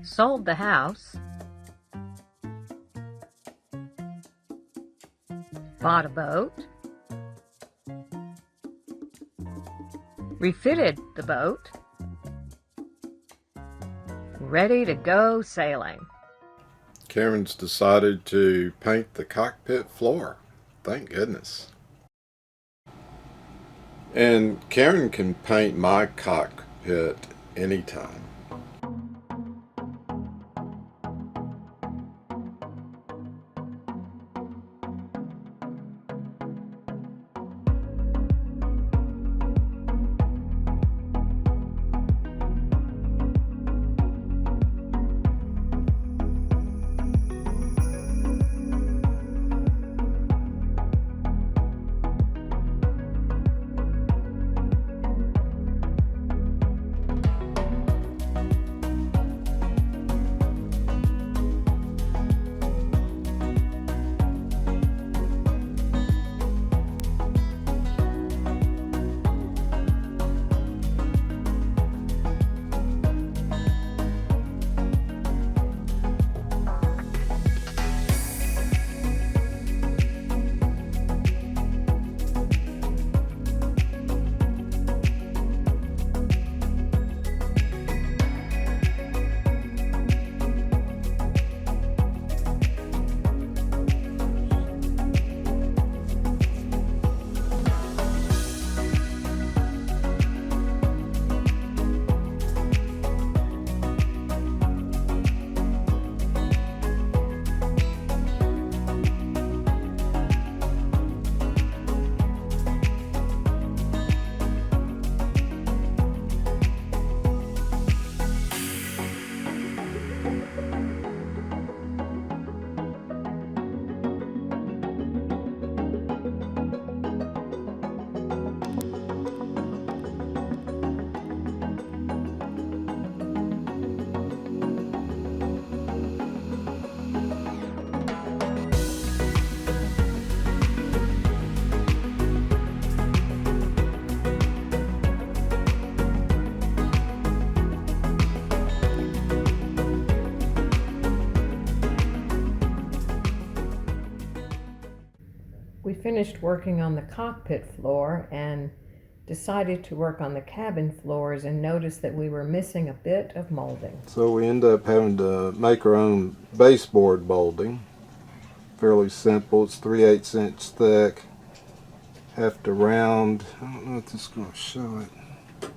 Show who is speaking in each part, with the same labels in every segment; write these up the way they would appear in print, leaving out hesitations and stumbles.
Speaker 1: sold the house, bought a boat, refitted the boat, ready to go sailing.
Speaker 2: Karen's decided to paint the cockpit floor. Thank goodness. And Karen can paint my cockpit anytime.
Speaker 1: We finished working on the cockpit floor and decided to work on the cabin floors and noticed that we were missing a bit of molding.
Speaker 2: So we end up having to make our own baseboard molding. Fairly simple. It's 3/8 inch thick. Have to round. I don't know if this is going to show it.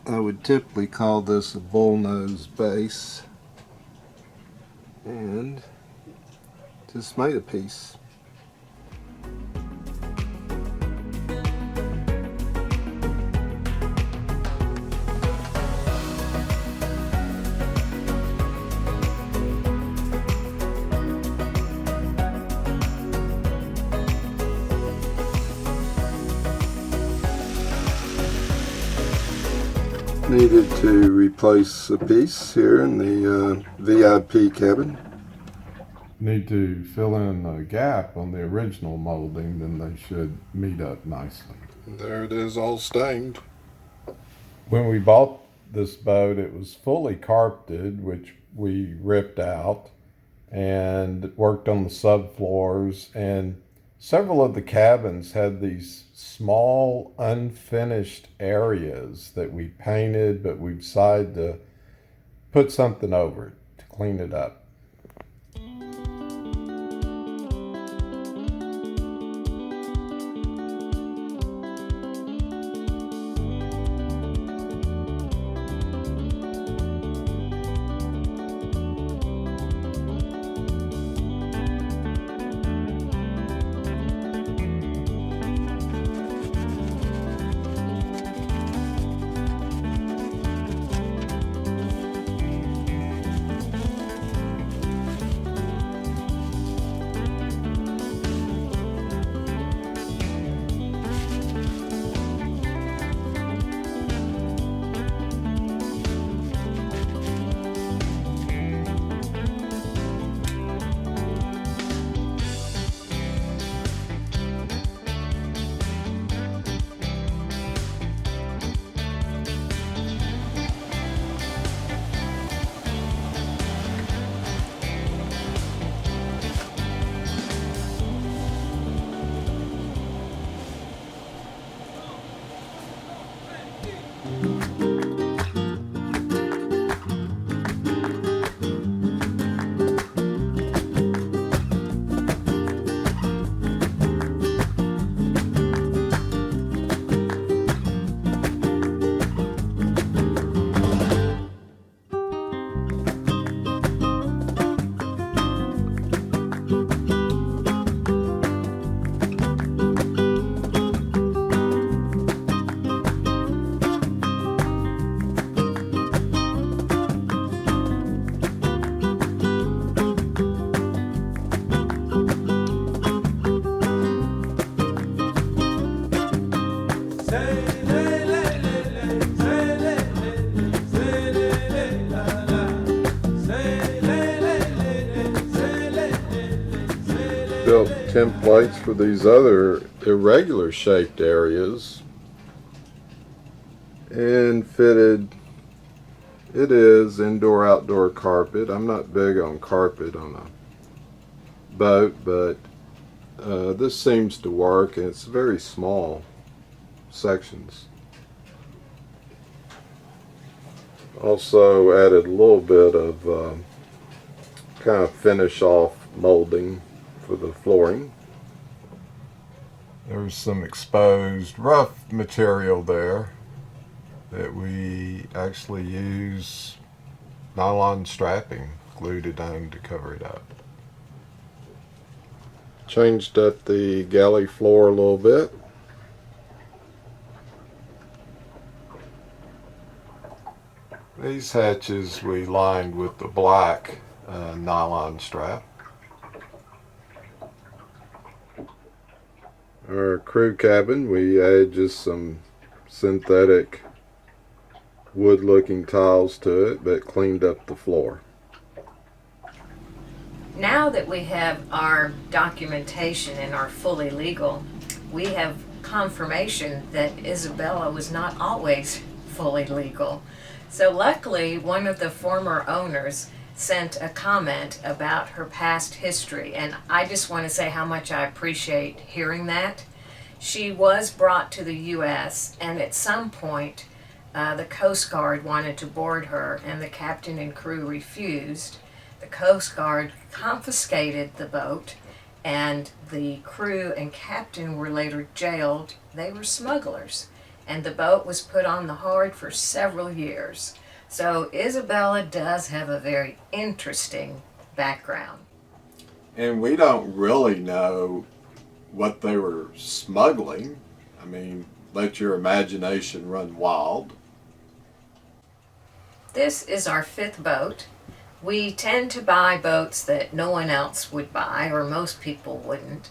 Speaker 2: I would typically call this a bullnose base. And just made a piece. Needed to replace a piece here in the VIP cabin. Need to fill in a gap on the original molding, then they should meet up nicely. There it is, all stained. When we bought this boat, it was fully carpeted, which we ripped out and worked on the subfloors, and several of the cabins had these small unfinished areas that we painted, but we decided to put something over it to clean it up. templates for these other irregular shaped areas and fitted. It is indoor-outdoor carpet. I'm not big on carpet on a boat, but this seems to work, and it's very small sections. Also added a little bit of kind of finish off molding for the flooring. There's some exposed rough material there that we actually use nylon strapping glued it on to cover it up. Changed up the galley floor a little bit. These hatches we lined with the black nylon strap. Our crew cabin, we added just some synthetic wood looking tiles to it, but cleaned up the floor.
Speaker 1: Now that we have our documentation and are fully legal, we have confirmation that Isabella was not always fully legal. So luckily, one of the former owners sent a comment about her past history, and I just want to say how much I appreciate hearing that. She was brought to the U.S., and at some point the Coast Guard wanted to board her, and the captain and crew refused. The Coast Guard confiscated the boat, and the crew and captain were later jailed. They were smugglers, and the boat was put on the hard for several years. So Isabella does have a very interesting background.
Speaker 2: And we don't really know what they were smuggling. I mean, let your imagination run wild.
Speaker 1: This is our fifth boat. We tend to buy boats that no one else would buy, or most people wouldn't.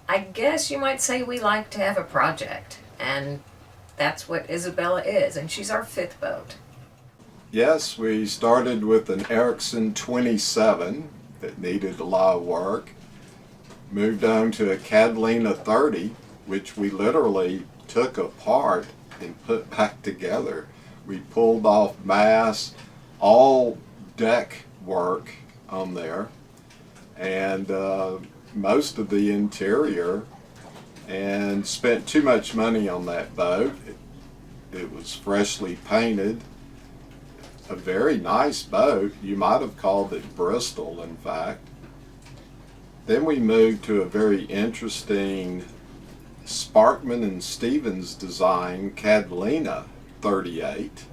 Speaker 1: I guess you might say we like to have a project, and that's what Isabella is, and she's our fifth boat.
Speaker 2: Yes, we started with an Erickson 27 that needed a lot of work. Moved on to a Catalina 30, which we literally took apart and put back together. We pulled off masts, all deck work on there, and most of the interior, and spent too much money on that boat. It was freshly painted. A very nice boat. You might have called it Bristol, in fact. Then we moved to a very interesting Sparkman and Stevens design Catalina 38,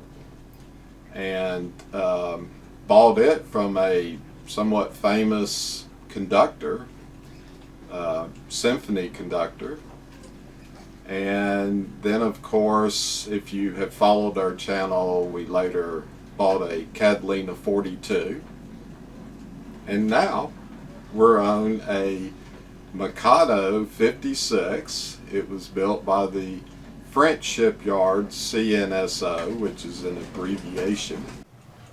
Speaker 2: and bought it from a somewhat famous conductor, symphony conductor. And then, of course, if you have followed our channel, we later bought a Catalina 42, and now we're on a Mikado 56. It was built by the French shipyard CNSO, which is an abbreviation.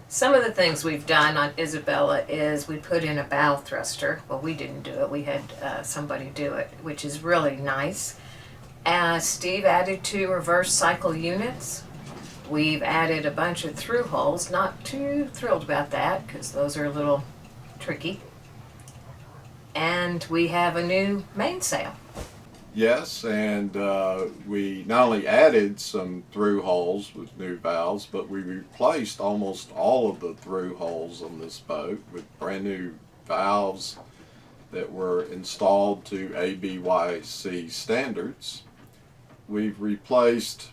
Speaker 1: Some of the things we've done on Isabella is we put in a bow thruster. Well, we didn't do it. We had somebody do it, which is really nice. Steve added 2 reverse cycle units. We've added a bunch of through holes. Not too thrilled about that because those are a little tricky. And we have a new mainsail.
Speaker 2: Yes, and we not only added some through holes with new valves, but we replaced almost all of the through holes on this boat with brand new valves that were installed to ABYC standards. We've replaced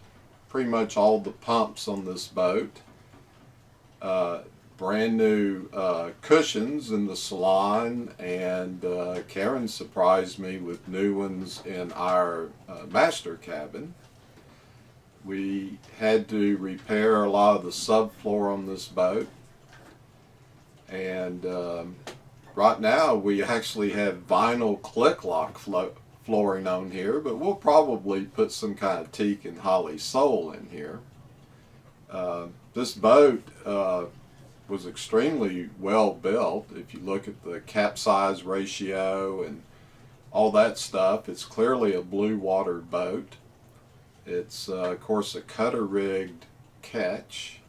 Speaker 2: pretty much all the pumps on this boat. Brand new cushions in the salon, and Karen surprised me with new ones in our master cabin. We had to repair a lot of the subfloor on this boat, and right now we actually have vinyl click lock flooring on here, but we'll probably put some kind of teak and holly sole in here. This boat was extremely well built. If you look at the capsize ratio and all that stuff. It's clearly a blue water boat. It's of course a cutter rigged ketch,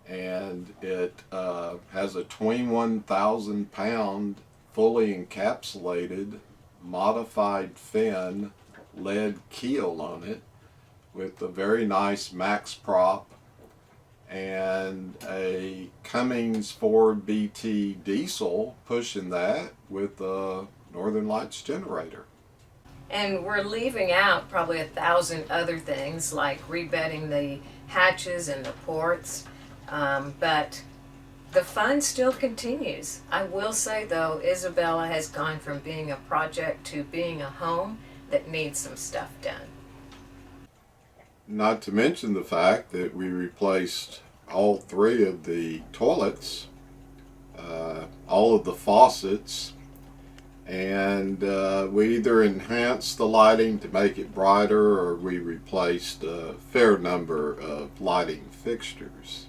Speaker 2: and it has a 21,000 pound fully encapsulated modified fin lead keel on it with a very nice max prop and a Cummins 4BT diesel pushing that with a Northern Lights generator.
Speaker 1: And we're leaving out probably 1,000 other things like rebedding the hatches and the ports, but the fun still continues. I will say though, Isabella has gone from being a project to being a home that needs some stuff done.
Speaker 2: Not to mention the fact that we replaced all 3 of the toilets, all of the faucets, and we either enhanced the lighting to make it brighter or we replaced a fair number of lighting fixtures.